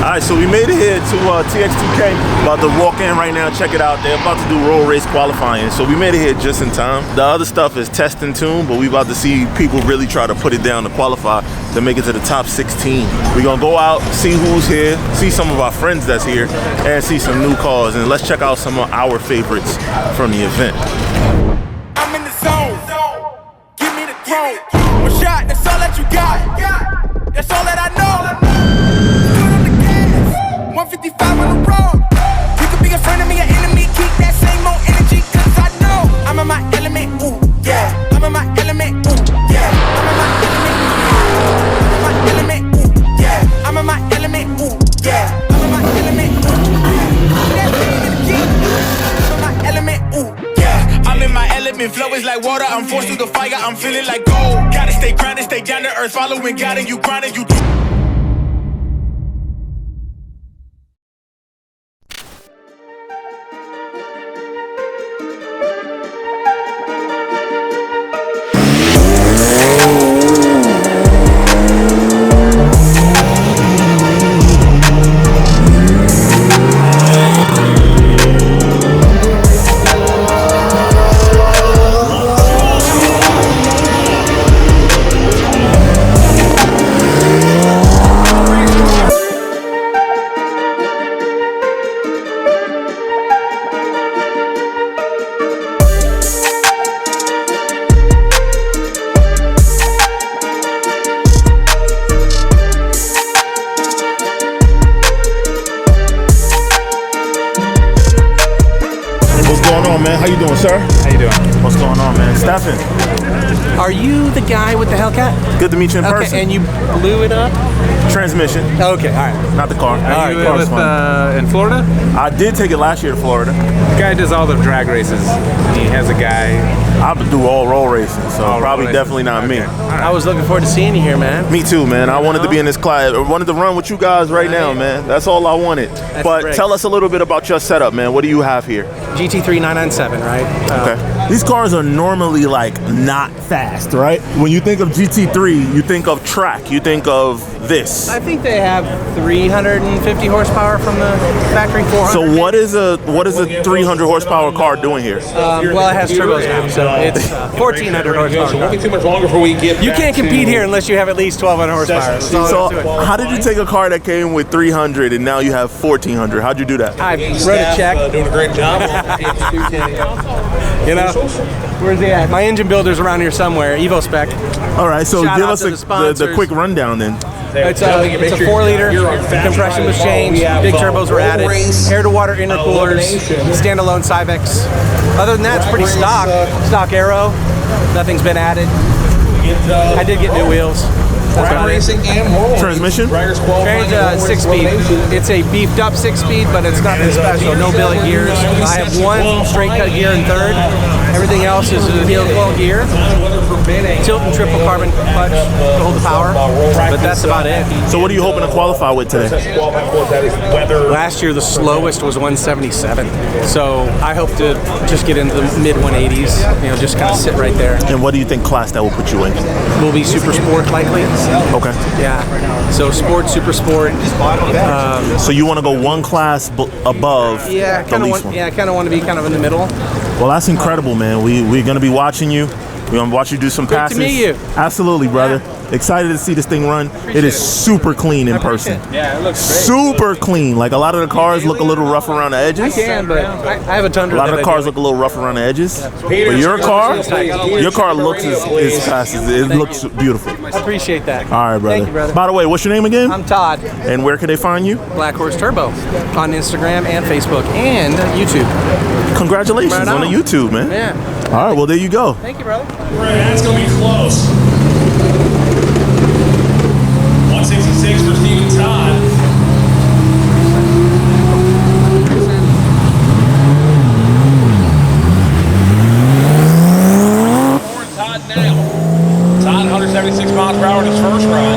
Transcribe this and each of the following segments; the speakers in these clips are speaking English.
Alright, so we made it here to TX2K. About to walk in right now, check it out. They're about to do road race qualifying, so we made it here just in time. The other stuff is test and tune, but we about to see people really try to put it down to qualify to make it to the top 16. We're gonna go out, see who's here, see some of our friends that's here, and see some new cars, and let's check out some of our favorites from the event. I'm in the zone. Give me the chrome. One shot, that's all that you got. That's all that I know. 155 on the road. You could be a friend of me, an enemy. Keep that same old energy, cause I know I'm in my element, ooh, yeah. I'm in my element, ooh, yeah. I'm in my element, ooh, yeah. I'm in my element, ooh, yeah. I'm in my element, ooh, yeah. I'm in my element, ooh, yeah. I'm in my element, flow is like water. I'm forced through the fire, I'm feeling like gold. Gotta stay grounded, stay down to earth, following God, and you grinding, you do. Man, how you doing, sir? How you doing? What's going on, man? Stephen. Are you the guy with the Hellcat? Good to meet you in person. And you blew it up? Transmission. Okay, all right. Not the car. Are you in Florida? I did take it last year to Florida. The guy does all the drag races. He has a guy. I do all roll racing, so probably definitely not me. Right. I was looking forward to seeing you here, man. Me too, man. I wanted to be in this class. I wanted to run with you guys right now, man. That's all I wanted. But great. Tell us a little bit about your setup, man. What do you have here? GT3 997, right? Okay. These cars are normally like not fast, right? When you think of GT3, you think of track. You think of this. I think they have 350 horsepower from the factory 400. So what is a 300 horsepower car doing here? Well, it has turbos now, so it's 1400 horsepower. So won't be too much longer before we get. You can't compete here unless you have at least 1200 horsepower. So how did you take a car that came with 300 and now you have 1400? How'd you do that? I wrote a check. Doing a great job. You know, where's he at? My engine builder's around here somewhere. Evo Spec. All right, so Shout give out us to the quick rundown then. It's a 4-liter. Compression was changed. Big turbos were added. Air-to-water intercoolers. Standalone Cybex. Other than that, it's pretty stock. Stock aero. Nothing's been added. I did get new wheels. Racing and roll. Transmission? Trans 6-speed. It's a beefed up 6-speed, but it's nothing special. No billet gears. I have one straight cut gear in third. Everything else is a heel coil gear. Tilt and triple carbon clutch to hold the power. But that's about it. So what are you hoping to qualify with today? Last year the slowest was 177. So I hope to just get into the mid 180s. You know, just kind of sit right there. And what do you think class that will put you in? Will be super sport likely. Okay. Yeah. So sport, super sport. So you want to go one class above Yeah, the least one? Yeah, I kind of want to be kind of in the middle. Well, that's incredible, man. We're going to be watching you. We're going to watch you do some passes. Great to meet you. Absolutely, brother. Yeah. Excited to see this thing run. It is super clean in person. Yeah, it looks great. Super clean. Like a lot of the cars look a little rough around the edges. I can, but I have a Tundra. A lot of the cars look a little rough around the edges. But your car looks as fast as it looks beautiful. I appreciate that. All right, brother. Thank you, brother. By the way, what's your name again? I'm Todd. And where can they find you? Black Horse Turbo on Instagram and Facebook and YouTube. Congratulations Right on the YouTube, man. Yeah. All right, well, there you go. Thank you, brother. That's going to be close. 166 for Steven Todd. Todd now. Todd 176 miles per hour in his first run.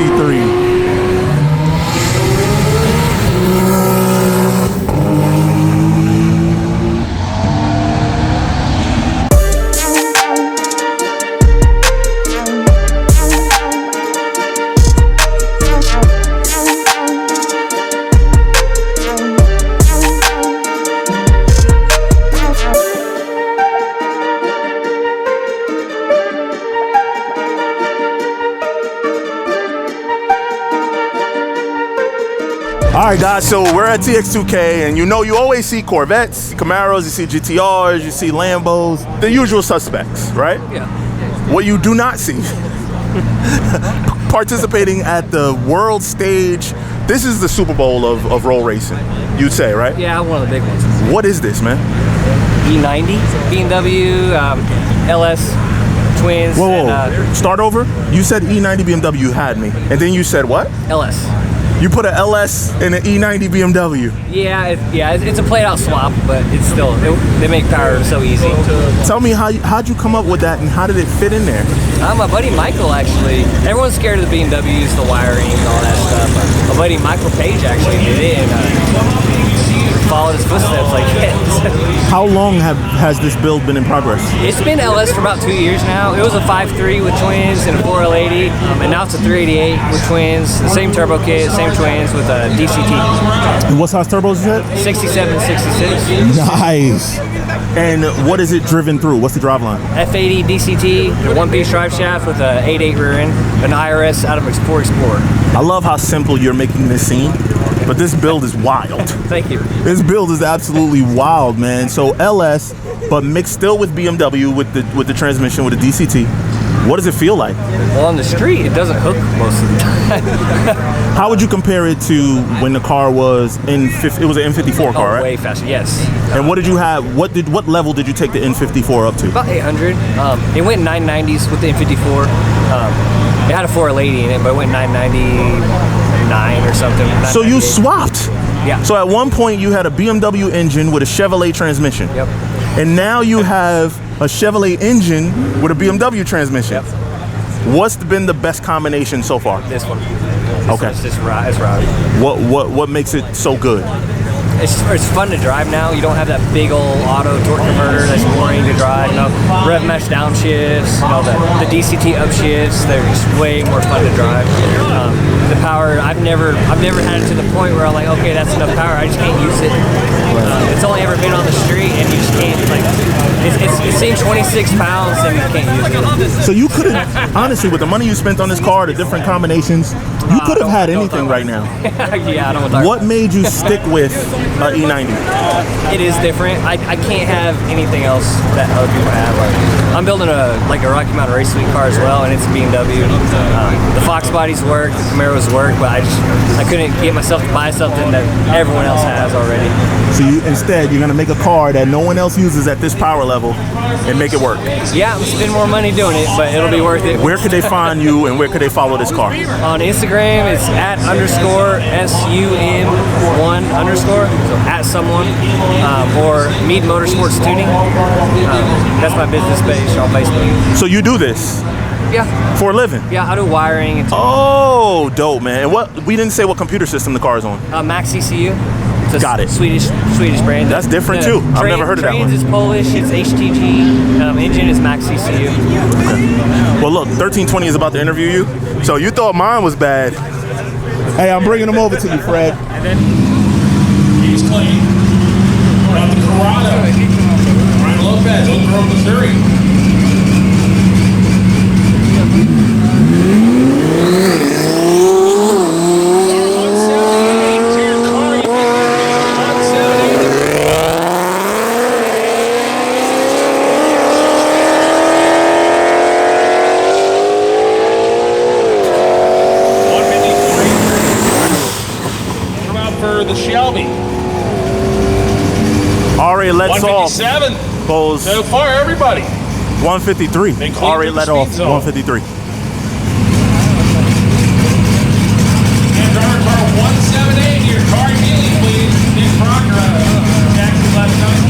C3. All right, guys, so we're at TX2K, and you know you always see Corvettes, Camaros, you see GTRs, you see Lambos, the usual suspects, right? Yeah. What you do not see, participating at the world stage, this is the Super Bowl of roll racing, you'd say, right? Yeah, one of the big ones. What is this, man? E90, BMW, LS, twins. Whoa, whoa. And, Start over. You said E90 BMW had me, and then you said what? LS. You put an LS in an E90 BMW. Yeah, it's a played out swap, but it's still, they make power so easy. Tell me how'd you come up with that, and how did it fit in there? My buddy Michael, actually, everyone's scared of the BMWs, the wiring and all that stuff. My buddy Michael Page actually did it and followed his footsteps like it. How long has this build been in progress? It's been LS for about 2 years now. It was a 5.3 with twins and a 4L80, and now it's a 388 with twins, the same turbo kit, same twins with a DCT. And what size turbos is that? 67, 66. Nice. And what is it driven through? What's the driveline? F80 DCT, the one-piece drive shaft with a 8.8 rear end, an IRS out of Explorer. I love how simple you're making this seem, but this build is wild. Thank you. This build is absolutely wild, man. So LS, but mixed still with BMW with the transmission with the DCT. What does it feel like? Well, on the street, it doesn't hook most of the time. How would you compare it to when the car was it was an N54 car, right? Way faster, yes. And what did you have? What level did you take the N54 up to? About 800. It went 990s with the N54. It had a 4L80 in it, but it went 999 or something. So you swapped. Yeah. So at one point you had a BMW engine with a Chevrolet transmission. Yep. And now you have a Chevrolet engine with a BMW transmission. Yep. What's been the best combination so far? This one. Okay. It's rowdy. What makes it so good? It's fun to drive now. You don't have that big old auto torque converter that's boring to drive. You know, rev mesh downshifts, you know, the DCT upshifts. They're just way more fun to drive. The power, I've never had it to the point where I'm like, okay, that's enough power. I just can't use it. It's only ever been on the street, and you just can't, like, it's saying 26 pounds, and you can't use it. So you could have, honestly, with the money you spent on this car, the different combinations, you could have had anything right now. Yeah, I don't want to talk What made you stick with E90? It is different. I can't have anything else that other people have. Like, I'm building a Rocky Mountain Race Week car as well, and it's a BMW. The Fox bodies work, the Camaros work, but I couldn't get myself to buy something that everyone else has already. So instead, you're gonna make a car that no one else uses at this power level and make it work. Yeah, I'm spending more money doing it, but it'll be worth it. Where could they find you, and where could they follow this car? On Instagram, it's @_SUM1_, so @someone, or Mead Motorsports Tuning. That's my business page on Facebook. So you do this Yeah. for a living? Yeah, I do wiring. Oh, dope, man. And we didn't say what computer system the car is on. Max ECU. It's a Got it. Swedish brand. That's different too. I've never heard of that one. Trains is Polish. It's HTG. Engine is Max ECU. Well, look, 1320 is about to interview you. So you thought mine was bad. Hey, I'm bringing them over to you, Fred. And then he's clean. We're on the Corrado. Ryan Lopez, Oak Grove, Missouri. The Shelby. Already lets off. 157. Goes So far, everybody. 153. They cleaned Already up let the off. speed zone. 153. And driver car 178 here. Car immediately, please. Nick Proctor, taxi left side.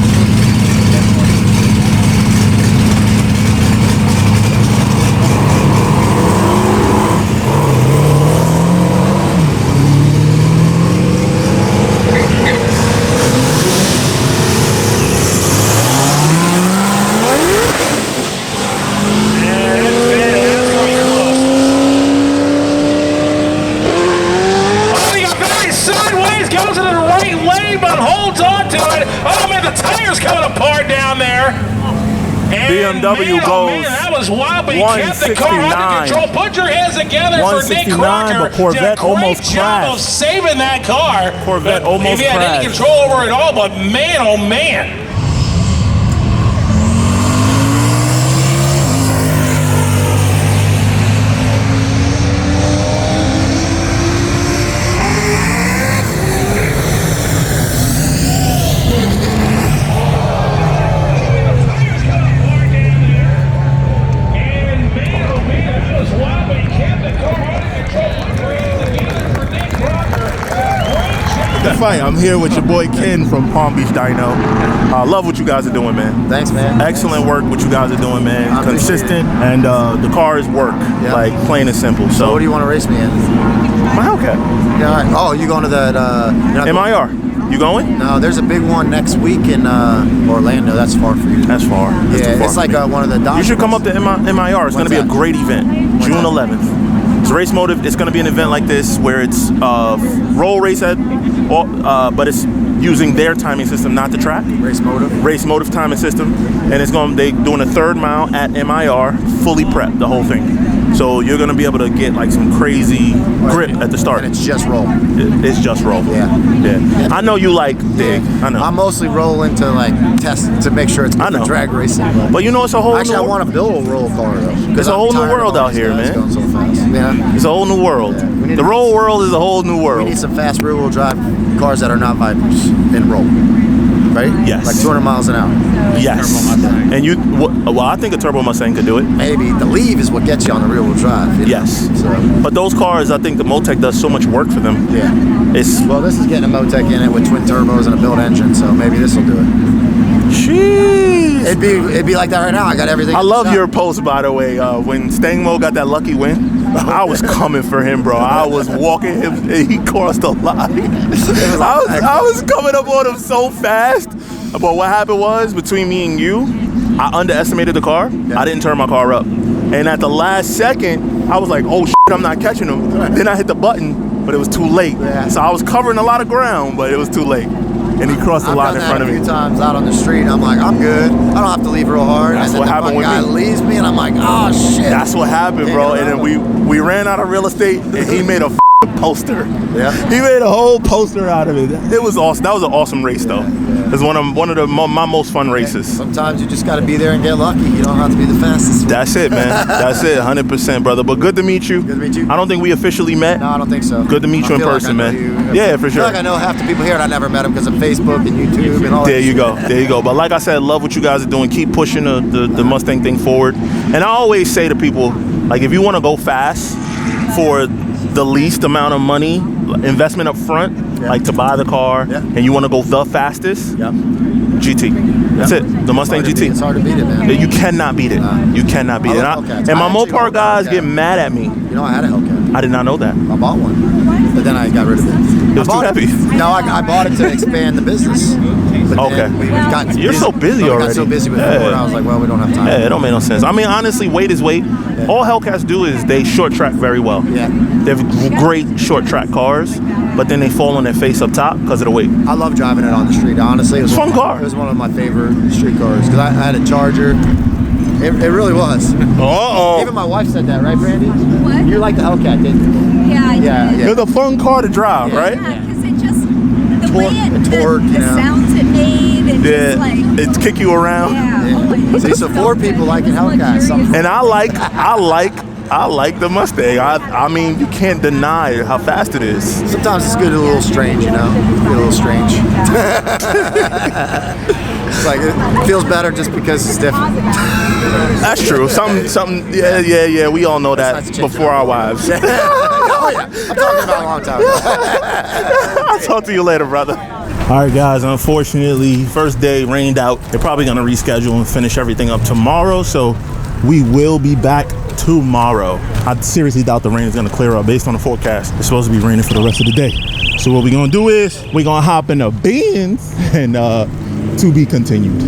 speed, but holds on to it. Oh, man, the tire's coming apart down there. And BMW man, goes man, that was wild, but he kept the car under 169. control. Put your hands together for Nick 169, Crocker. but Corvette Did a great almost job of crashed. saving that car. Corvette almost He had any crashed. control over it all, but man, oh man. Fight. I'm here with your boy Ken from Palm Beach Dino. I love what you guys are doing, man. Thanks, man. Excellent work what you guys are doing, man. I appreciate Consistent, and the cars work, Yeah. like plain and simple. So what do you want to race me in? My Hellcat. Yeah, all right. Oh, you going to that? You're not MIR. You going? No, there's a big one next week in Orlando. That's far for you. That's far. That's too Yeah, far it's for like me. one of the documents. You should come up to MIR. It's going to be a that? great event. June 11th. It's Race Motive. It's going to be an event like this where it's roll race but it's using their timing system, not the track. Race Motive. Race Motive timing system, and they doing a third mile at MIR, fully prepped, the whole thing. So you're gonna be able to get like some crazy grip at the start. And it's just roll. It's just roll. Yeah. I know you like dig. I know. I'm mostly rolling to like test to make sure it's good for drag racing. But you know, it's a whole. Actually, new I want to build a roll car though. It's a whole new world out here, man. Going so fast. Yeah. It's a whole new world. Yeah. The roll world is a whole new world. We need some fast rear-wheel drive cars that are not Vipers in roll. Right? Yes. Like 200 miles an hour. Yes. And well, I think a Turbo Mustang could do it. Maybe the leave is what gets you on the rear-wheel drive. You know? Yes. So. But those cars, I think the Motec does so much work for them. Yeah. Well, this is getting a Motec in it with twin turbos and a built engine, so maybe this will do it. Jeez. It'd be like that right now. I got everything. I love your post, by the way. When Stangmo got that lucky win, I was coming for him, bro. I was walking him, and he crossed the line. I was coming up on him so fast. But what happened was, between me and you, I underestimated the car. I didn't turn my car up. And at the last second, I was like, oh, shit, I'm not catching him. Then I hit the button, but it was too late. So I was covering a lot of ground, but it was too late. And he crossed the line in front of me. I've done that a few times out on the street. I'm like, I'm good. I don't have to leave real hard. That's and what then happened the with guy me. leaves me, and I'm like, oh shit. That's what happened, bro. And then we ran out of real estate, and he made a poster. Yeah. He made a whole poster out of it. It was awesome. That was an awesome race, though. It was one of my most fun races. Sometimes you just got to be there and get lucky. You don't have to be the fastest. That's it, man. That's it, 100%, brother. But good to meet you. Good to meet you. I don't think we officially met. No, I don't think so. Good to meet you in person, man. Yeah, for sure. I feel like I know half the people here, and I never met them because of Facebook and YouTube and all that. There you go. There you go. But like I said, love what you guys are doing. Keep pushing the Mustang thing forward. And I always say to people, like, if you want to go fast for the least amount of money, investment up front, like to buy the car, and you want to go the fastest, GT. That's it. The Mustang GT. It's hard to beat it, man. You cannot beat it. You cannot beat it. And my Mopar guys get mad at me. You know, I had a Hellcat. I did not know that. I bought one, but then I got rid of it. It was too heavy. No, I bought it to expand the business. But then we got You're so busy already. We got so busy with Ford, I was like, well, we don't have time. Yeah, it don't make no sense. I mean, honestly, weight is weight. All Hellcats do is they short track very well. Yeah. They have great short track cars, but then they fall on their face up top because of the weight. I love driving it on the street, honestly. It was Fun car. It was one of my favorite street cars because I had a Charger. It really was. Even my wife said that, right, Brandy? What? You like the Hellcat, didn't you? Yeah, I do. Yeah. It's a fun car to drive, right? Yeah, because it just, the way torque, the sounds it made, and just like, it's kick you around. yeah. See, so 4 people liking Hellcats. And I like the Mustang. I mean, you can't deny how fast it is. Sometimes it's good, a little strange, you know? It's a little strange. It's like, it feels better just because it's different. That's true. Something. Yeah. We all know that before our wives. Oh yeah, I'm talking about a long time ago. I'll talk to you later, brother. All right, guys, unfortunately, first day rained out. They're probably going to reschedule and finish everything up tomorrow, so we will be back tomorrow. I seriously doubt the rain is going to clear up based on the forecast. It's supposed to be raining for the rest of the day. So what we're going to do is we're going to hop in a Benz and to be continued.